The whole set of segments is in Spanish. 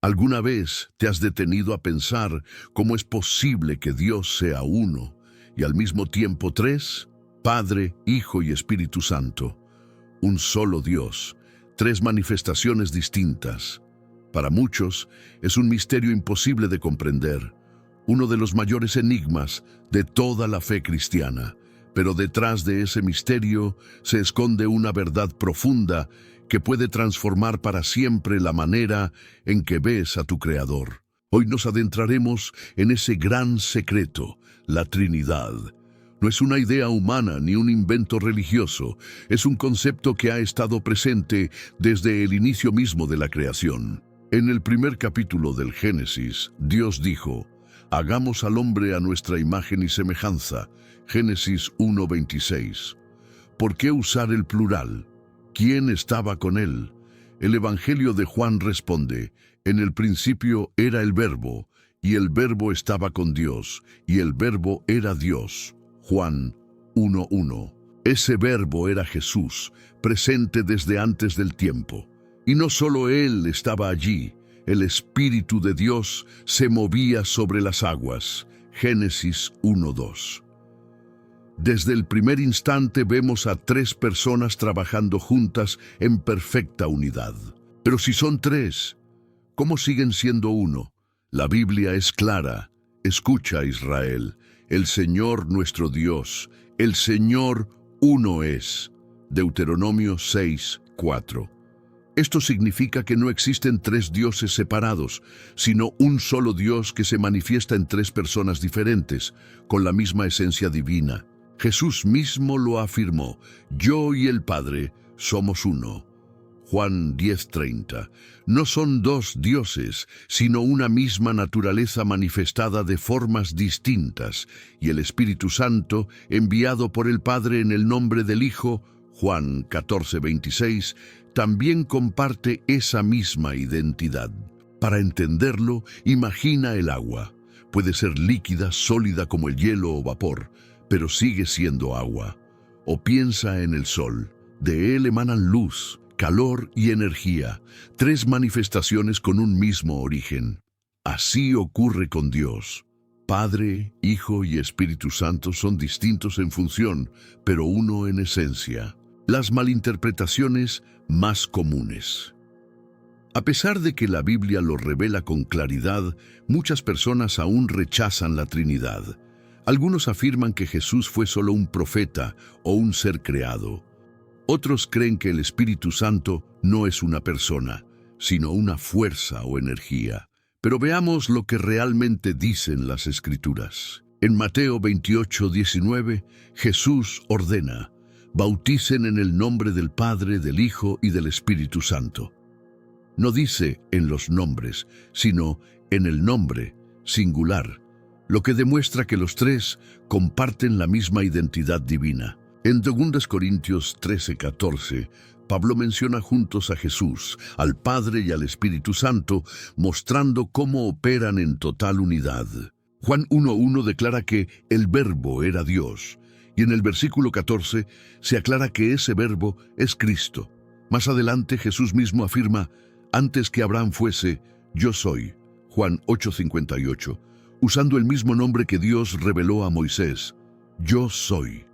¿Alguna vez te has detenido a pensar cómo es posible que Dios sea uno y al mismo tiempo tres? Padre, Hijo y Espíritu Santo. Un solo Dios, tres manifestaciones distintas. Para muchos es un misterio imposible de comprender, uno de los mayores enigmas de toda la fe cristiana. Pero detrás de ese misterio se esconde una verdad profunda que puede transformar para siempre la manera en que ves a tu Creador. Hoy nos adentraremos en ese gran secreto, la Trinidad. No es una idea humana ni un invento religioso, es un concepto que ha estado presente desde el inicio mismo de la creación. En el primer capítulo del Génesis, Dios dijo: «Hagamos al hombre a nuestra imagen y semejanza». Génesis 1:26. ¿Por qué usar el plural? ¿Quién estaba con él? El Evangelio de Juan responde: «En el principio era el Verbo, y el Verbo estaba con Dios, y el Verbo era Dios». Juan 1:1. Ese Verbo era Jesús, presente desde antes del tiempo. Y no solo Él estaba allí, el Espíritu de Dios se movía sobre las aguas. Génesis 1:2. Desde el primer instante vemos a tres personas trabajando juntas en perfecta unidad. Pero si son tres, ¿cómo siguen siendo uno? La Biblia es clara. Escucha, Israel, el Señor nuestro Dios, el Señor uno es. Deuteronomio 6:4. Esto significa que no existen tres dioses separados, sino un solo Dios que se manifiesta en tres personas diferentes, con la misma esencia divina. Jesús mismo lo afirmó: «Yo y el Padre somos uno». Juan 10:30. No son dos dioses, sino una misma naturaleza manifestada de formas distintas, y el Espíritu Santo, enviado por el Padre en el nombre del Hijo, Juan 14:26, también comparte esa misma identidad. Para entenderlo, imagina el agua. Puede ser líquida, sólida como el hielo o vapor, pero sigue siendo agua. O piensa en el sol. De él emanan luz, calor y energía, tres manifestaciones con un mismo origen. Así ocurre con Dios. Padre, Hijo y Espíritu Santo son distintos en función, pero uno en esencia. Las malinterpretaciones más comunes. A pesar de que la Biblia lo revela con claridad, muchas personas aún rechazan la Trinidad. Algunos afirman que Jesús fue solo un profeta o un ser creado. Otros creen que el Espíritu Santo no es una persona, sino una fuerza o energía. Pero veamos lo que realmente dicen las Escrituras. En Mateo 28:19, Jesús ordena: «Bauticen en el nombre del Padre, del Hijo y del Espíritu Santo». No dice en los nombres, sino en el nombre, singular, lo que demuestra que los tres comparten la misma identidad divina. En 2 Corintios 13:14, Pablo menciona juntos a Jesús, al Padre y al Espíritu Santo, mostrando cómo operan en total unidad. Juan 1:1 declara que el Verbo era Dios, y en el versículo 14 se aclara que ese Verbo es Cristo. Más adelante Jesús mismo afirma: «Antes que Abraham fuese, yo soy». Juan 8:58, usando el mismo nombre que Dios reveló a Moisés: «Yo soy».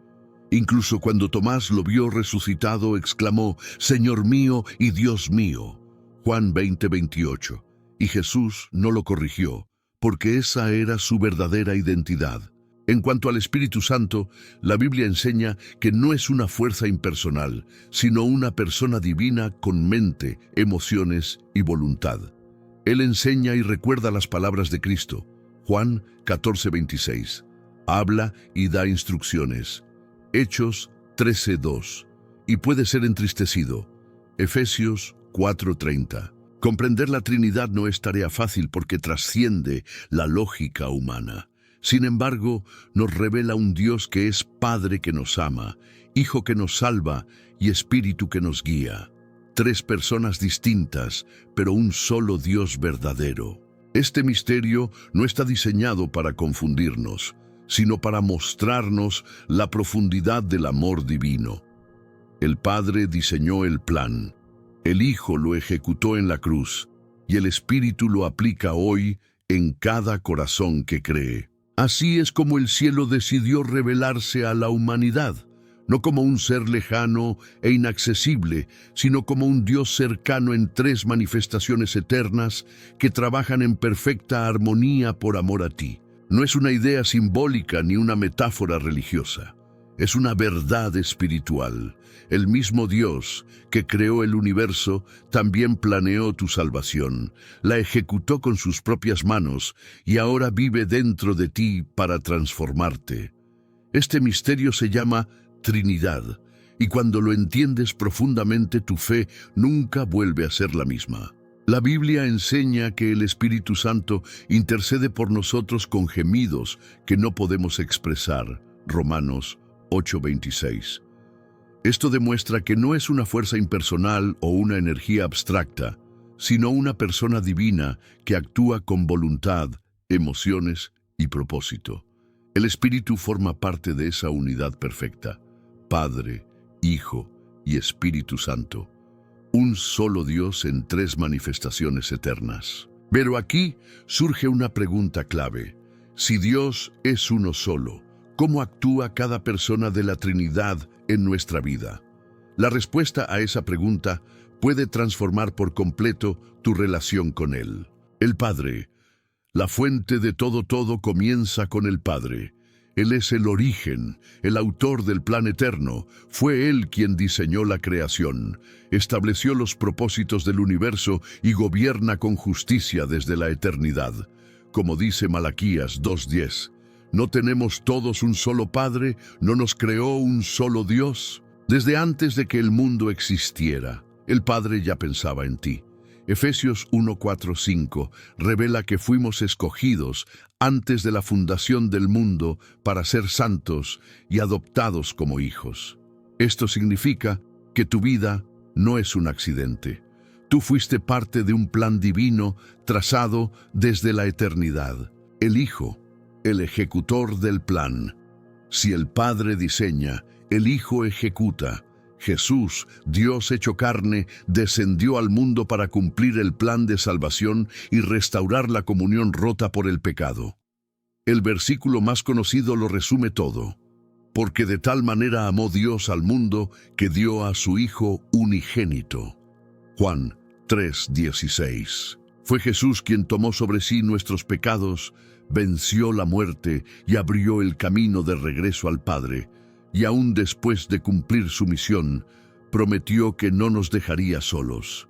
Incluso cuando Tomás lo vio resucitado, exclamó: «Señor mío y Dios mío». Juan 20:28. Y Jesús no lo corrigió, porque esa era su verdadera identidad. En cuanto al Espíritu Santo, la Biblia enseña que no es una fuerza impersonal, sino una persona divina con mente, emociones y voluntad. Él enseña y recuerda las palabras de Cristo. Juan 14:26. Habla y da instrucciones. Hechos 13:2. Y puede ser entristecido. Efesios 4:30. Comprender la Trinidad no es tarea fácil porque trasciende la lógica humana. Sin embargo, nos revela un Dios que es Padre que nos ama, Hijo que nos salva y Espíritu que nos guía. Tres personas distintas, pero un solo Dios verdadero. Este misterio no está diseñado para confundirnos, sino para mostrarnos la profundidad del amor divino. El Padre diseñó el plan, el Hijo lo ejecutó en la cruz, y el Espíritu lo aplica hoy en cada corazón que cree. Así es como el cielo decidió revelarse a la humanidad, no como un ser lejano e inaccesible, sino como un Dios cercano en tres manifestaciones eternas que trabajan en perfecta armonía por amor a ti. No es una idea simbólica ni una metáfora religiosa. Es una verdad espiritual. El mismo Dios que creó el universo también planeó tu salvación, la ejecutó con sus propias manos y ahora vive dentro de ti para transformarte. Este misterio se llama Trinidad, y cuando lo entiendes profundamente, tu fe nunca vuelve a ser la misma. La Biblia enseña que el Espíritu Santo intercede por nosotros con gemidos que no podemos expresar. Romanos 8:26. Esto demuestra que no es una fuerza impersonal o una energía abstracta, sino una persona divina que actúa con voluntad, emociones y propósito. El Espíritu forma parte de esa unidad perfecta. Padre, Hijo y Espíritu Santo. Un solo Dios en tres manifestaciones eternas. Pero aquí surge una pregunta clave. Si Dios es uno solo, ¿cómo actúa cada persona de la Trinidad en nuestra vida? La respuesta a esa pregunta puede transformar por completo tu relación con Él. El Padre. La fuente de todo comienza con el Padre. Él es el origen, el autor del plan eterno. Fue Él quien diseñó la creación, estableció los propósitos del universo y gobierna con justicia desde la eternidad. Como dice Malaquías 2:10, ¿no tenemos todos un solo Padre? ¿No nos creó un solo Dios? Desde antes de que el mundo existiera, el Padre ya pensaba en ti. Efesios 1:4-5 revela que fuimos escogidos antes de la fundación del mundo para ser santos y adoptados como hijos. Esto significa que tu vida no es un accidente. Tú fuiste parte de un plan divino trazado desde la eternidad. El Hijo, el ejecutor del plan. Si el Padre diseña, el Hijo ejecuta. Jesús, Dios hecho carne, descendió al mundo para cumplir el plan de salvación y restaurar la comunión rota por el pecado. El versículo más conocido lo resume todo. Porque de tal manera amó Dios al mundo que dio a su Hijo unigénito. Juan 3:16. Fue Jesús quien tomó sobre sí nuestros pecados, venció la muerte y abrió el camino de regreso al Padre. Y aún después de cumplir su misión, prometió que no nos dejaría solos.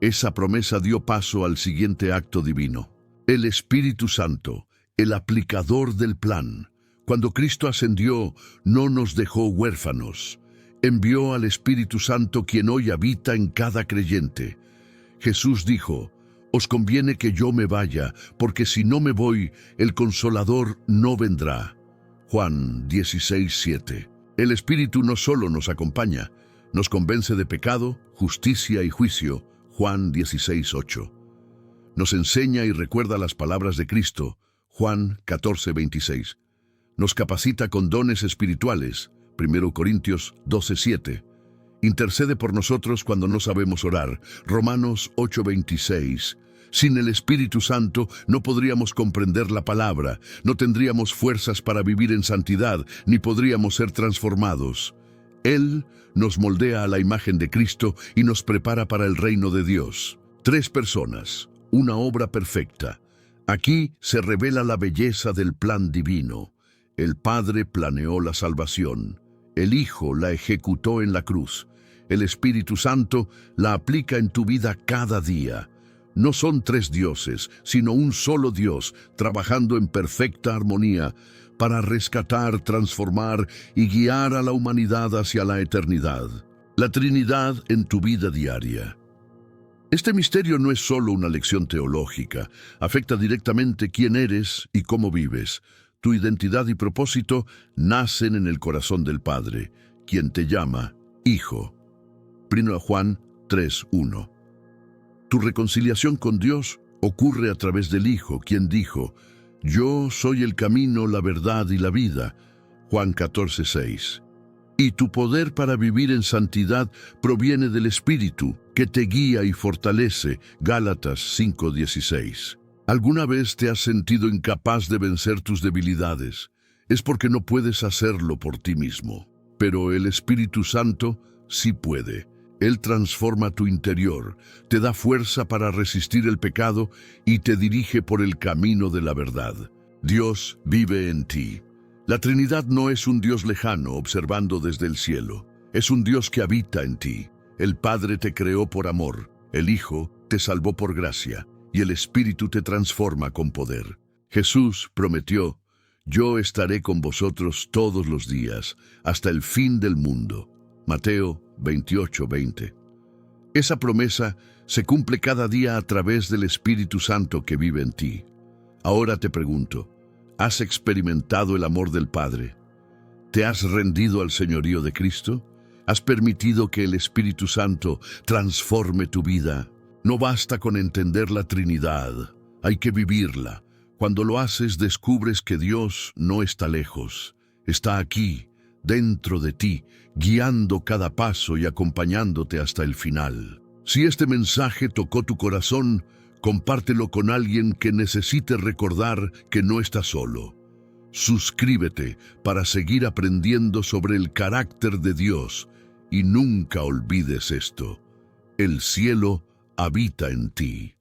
Esa promesa dio paso al siguiente acto divino. El Espíritu Santo, el aplicador del plan. Cuando Cristo ascendió, no nos dejó huérfanos. Envió al Espíritu Santo quien hoy habita en cada creyente. Jesús dijo, «Os conviene que yo me vaya, porque si no me voy, el Consolador no vendrá». Juan 16:7. El Espíritu no solo nos acompaña, nos convence de pecado, justicia y juicio. Juan 16:8. Nos enseña y recuerda las palabras de Cristo. Juan 14:26. Nos capacita con dones espirituales. 1 Corintios 12:7. Intercede por nosotros cuando no sabemos orar. Romanos 8:26. Sin el Espíritu Santo no podríamos comprender la palabra, no tendríamos fuerzas para vivir en santidad, ni podríamos ser transformados. Él nos moldea a la imagen de Cristo y nos prepara para el reino de Dios. Tres personas, una obra perfecta. Aquí se revela la belleza del plan divino. El Padre planeó la salvación. El Hijo la ejecutó en la cruz. El Espíritu Santo la aplica en tu vida cada día. No son tres dioses, sino un solo Dios, trabajando en perfecta armonía para rescatar, transformar y guiar a la humanidad hacia la eternidad. La Trinidad en tu vida diaria. Este misterio no es solo una lección teológica, afecta directamente quién eres y cómo vives. Tu identidad y propósito nacen en el corazón del Padre, quien te llama Hijo. 1 Juan 3:1. Tu reconciliación con Dios ocurre a través del Hijo, quien dijo, «Yo soy el camino, la verdad y la vida». Juan 14:6. Y tu poder para vivir en santidad proviene del Espíritu, que te guía y fortalece. Gálatas 5:16. ¿Alguna vez te has sentido incapaz de vencer tus debilidades? Es porque no puedes hacerlo por ti mismo. Pero el Espíritu Santo sí puede. Él transforma tu interior, te da fuerza para resistir el pecado y te dirige por el camino de la verdad. Dios vive en ti. La Trinidad no es un Dios lejano observando desde el cielo. Es un Dios que habita en ti. El Padre te creó por amor, el Hijo te salvó por gracia y el Espíritu te transforma con poder. Jesús prometió: yo estaré con vosotros todos los días, hasta el fin del mundo. Mateo 28:20. Esa promesa se cumple cada día a través del Espíritu Santo que vive en ti. Ahora te pregunto, ¿has experimentado el amor del Padre? ¿Te has rendido al señorío de Cristo? ¿Has permitido que el Espíritu Santo transforme tu vida? No basta con entender la Trinidad, hay que vivirla. Cuando lo haces, descubres que Dios no está lejos, está aquí, dentro de ti, guiando cada paso y acompañándote hasta el final. Si este mensaje tocó tu corazón, compártelo con alguien que necesite recordar que no está solo. Suscríbete para seguir aprendiendo sobre el carácter de Dios y nunca olvides esto: el cielo habita en ti.